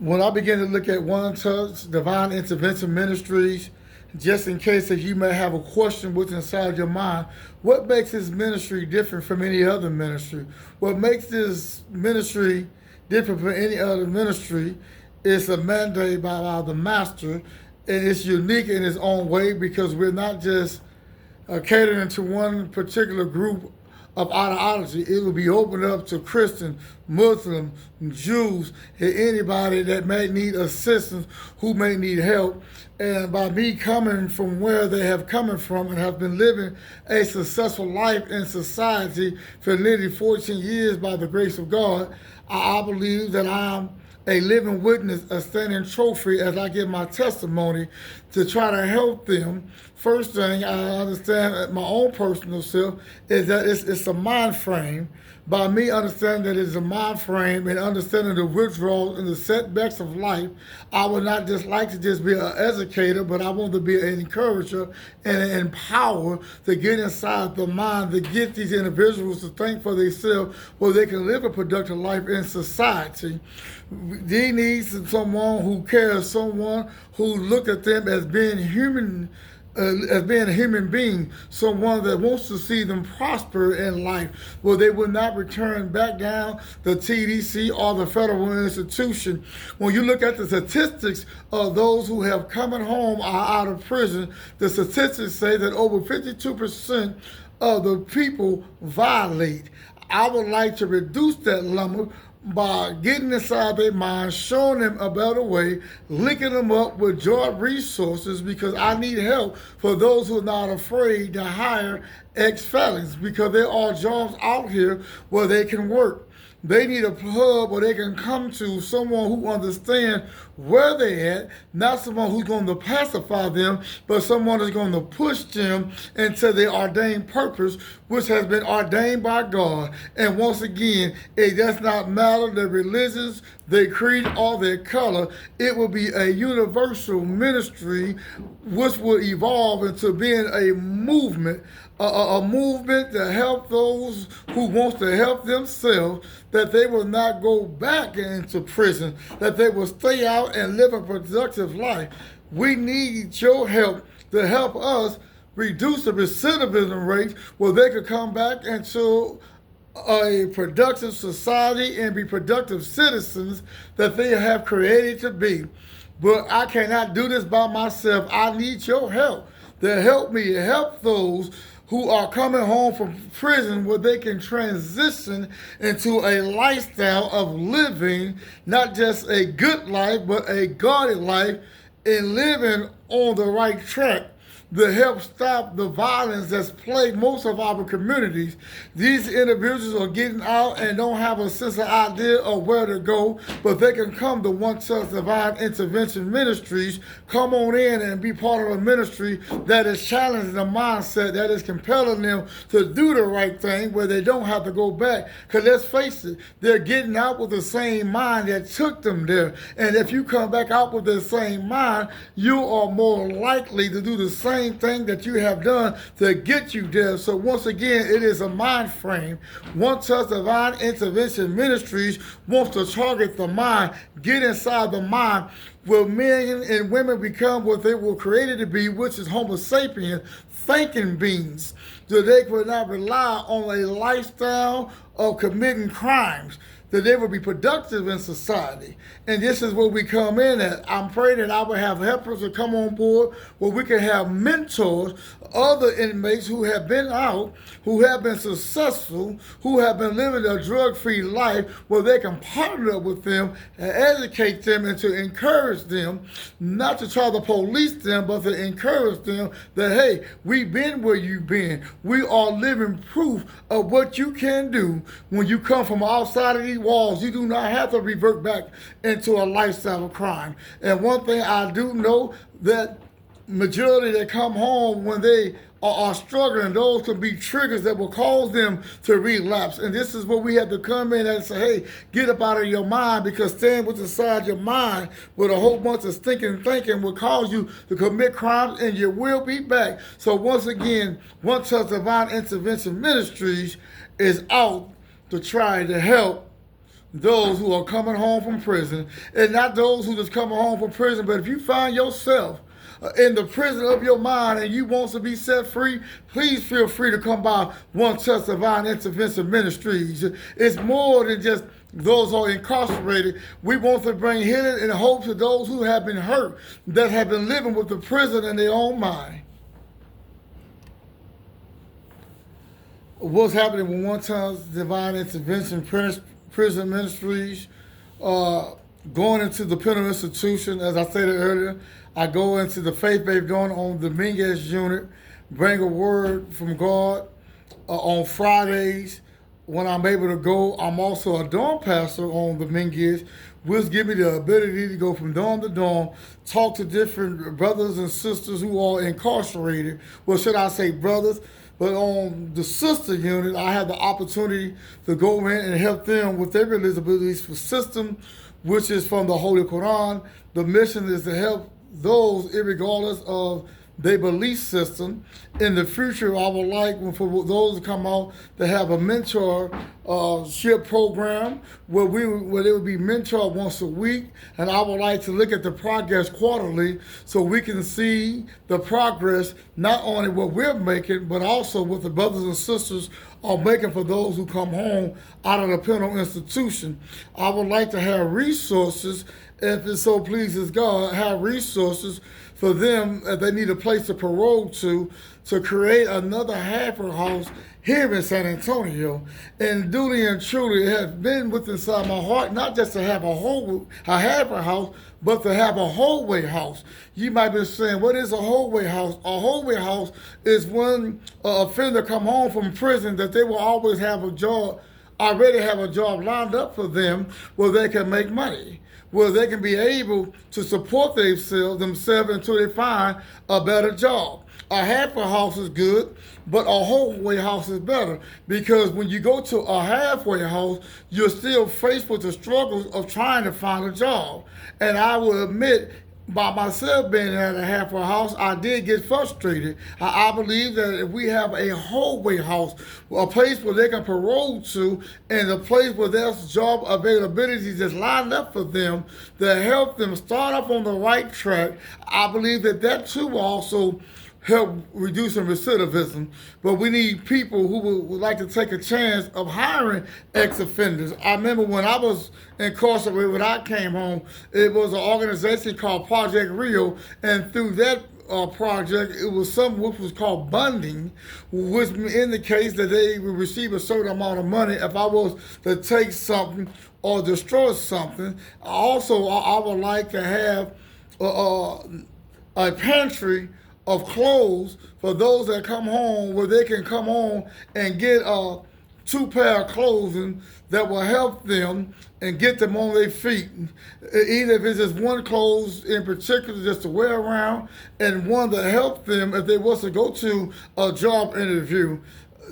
When I begin to look at One Touch Divine Intervention Ministries, just in case that you may have a question what's inside your mind, what makes this ministry different from any other ministry? What makes this ministry different from any other ministry is a mandate by the master, and it's unique in its own way because we're not just catering to one particular group of ideology. It will be opened up to Christian, Muslim, Jews, and anybody that may need assistance, who may need help. And by me coming from where they have come from and have been living a successful life in society for nearly 14 years by the grace of God, I believe that I'm a living witness, a standing trophy as I give my testimony to try to help them. First thing I understand at my own personal self is that it's a mind frame. By me understanding that it's a mind frame and understanding the withdrawals and the setbacks of life, I would not just like to just be an educator, but I want to be an encourager and an empower to get inside the mind, to get these individuals to think for themselves where they can live a productive life in society. They need someone who cares, someone who look at them as being human, as being a human being, someone that wants to see them prosper in life, where they will not return back down the TDC or the federal institution. When you look at the statistics of those who have come home or out of prison, the statistics say that over 52% of the people violate. I would like to reduce that number by getting inside their mind, showing them a better way, linking them up with job resources, because I need help for those who are not afraid to hire ex-felons, because there are jobs out here where they can work. They need a hub where they can come to, someone who understands where they're at, not someone who's going to pacify them, but someone that's going to push them into their ordained purpose, which has been ordained by God. And once again, it does not matter the religions, their creed, or their color. It will be a universal ministry which will evolve into being a movement, a movement to help those who want to help themselves, that they will not go back into prison, that they will stay out and live a productive life. We need your help to help us reduce the recidivism rate where they could come back into a productive society and be productive citizens that they have created to be. But I cannot do this by myself. I need your help to help me help those who are coming home from prison where they can transition into a lifestyle of living, not just a good life, but a godly life, and living on the right track to help stop the violence that's plagued most of our communities. These individuals are getting out and don't have a sense of idea of where to go, but they can come to One Touch Divine Intervention Ministries, come on in and be part of a ministry that is challenging the mindset, that is compelling them to do the right thing, where they don't have to go back. Because let's face it, they're getting out with the same mind that took them there. And if you come back out with the same mind, you are more likely to do the same thing that you have done to get you there. So once again, it is a mind frame. One Touch Divine Intervention Ministries wants to target the mind, get inside the mind, where men and women become what they were created to be, which is Homo sapien, thinking beings, so they could not rely on a lifestyle of committing crimes, that they will be productive in society. And this is where we come in at. I'm praying that I will have helpers to come on board where we can have mentors, other inmates who have been out, who have been successful, who have been living a drug-free life, where they can partner up with them and educate them and to encourage them, not to try to police them, but to encourage them that, hey, we've been where you've been. We are living proof of what you can do when you come from outside of these walls. You do not have to revert back into a lifestyle of crime. And one thing I do know, that majority that come home when they are struggling, those can be triggers that will cause them to relapse. And this is where we have to come in and say, hey, get up out of your mind, because staying with inside your mind with a whole bunch of stinking thinking will cause you to commit crimes, and you will be back. So once again, One Touch Divine Intervention Ministries is out to try to help those who are coming home from prison, and not those who just coming home from prison, but if you find yourself in the prison of your mind and you want to be set free, please feel free to come by One Touch Divine Intervention Ministries. It's more than just those who are incarcerated. We want to bring healing and hope to those who have been hurt, that have been living with the prison in their own mind. What's happening with One Touch Divine Intervention Prison Ministries? Going into the penal institution, as I stated earlier, I go into the faith-based going on the MINISTRIES unit, bring a word from God on Fridays. When I'm able to go, I'm also a dorm pastor on the MINISTRIES, which give me the ability to go from dorm to dorm, talk to different brothers and sisters who are incarcerated. Well, should I say brothers? But on the sister unit, I have the opportunity to go in and help them with their religious beliefs system, which is from the Holy Quran. The mission is to help those, regardless of their belief system. In the future, I would like for those to come out to have a mentorship program where they would be mentored once a week, and I would like to look at the progress quarterly so we can see the progress, not only what we're making, but also what the brothers and sisters are making for those who come home out of the penal institution. I would like to have resources, if it so pleases God, have resources for them if they need a place to parole to create another halfway house here in San Antonio. And duly and truly, it has been within inside my heart, not just to have a halfway house, but to have a whole-way house. You might be saying, what is a whole-way house? A whole-way house is when an offender come home from prison that they will always have a job, already have a job lined up for them where they can make money, where they can be able to support themselves until they find a better job. A halfway house is good, but a whole-way house is better, because when you go to a halfway house, you're still faced with the struggles of trying to find a job. And I will admit, by myself being at a halfway house, I did get frustrated. I believe that if we have a whole-way house, a place where they can parole to, and a place where there's job availability that's lined up for them to help them start off on the right track, I believe that that too will also help reducing recidivism. But we need people who would like to take a chance of hiring ex-offenders. I remember when I was incarcerated, when I came home, it was an organization called Project Rio, and through that project, it was something which was called bunding, which indicates that they would receive a certain amount of money if I was to take something or destroy something. Also, I would like to have a pantry of clothes for those that come home, where they can come home and get 2 pair of clothing that will help them and get them on their feet. Either if it's just one clothes in particular just to wear around, and one to help them if they was to go to a job interview.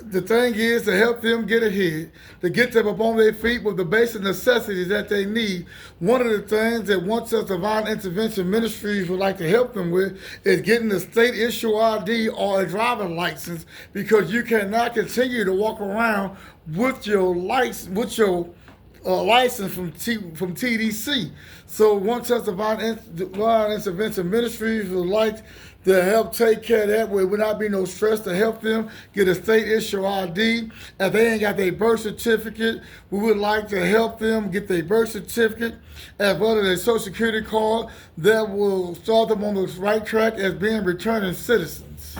The thing is to help them get ahead, to get them up on their feet with the basic necessities that they need. One of the things that One Touch Divine Intervention Ministries would like to help them with is getting a state issue ID or a driving license, because you cannot continue to walk around with your license, license from TDC. So One Touch Divine Intervention Ministries would like to help take care of that, where it would not be no stress, to help them get a state issue ID. If they ain't got their birth certificate, we would like to help them get their birth certificate as well as their social security card that will start them on the right track as being returning citizens.